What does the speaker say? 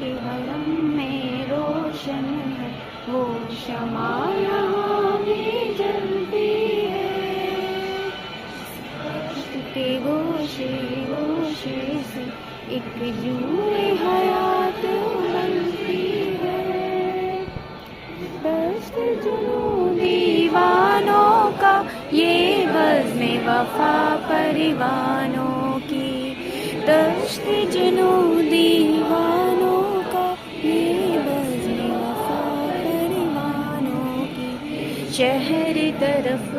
کے حرم میں روشن ہے وہ شمع یہاں بھی جلتی ہے، کے گوشے گوشے سے ایک جوئے حیات بنتی ہے۔ دست جنوں دیوانوں کا یہ بزم وفا پروانوں کی، دست جنوں دیوانوں کا یہ بزم وفا پروانوں کی، شہر طرف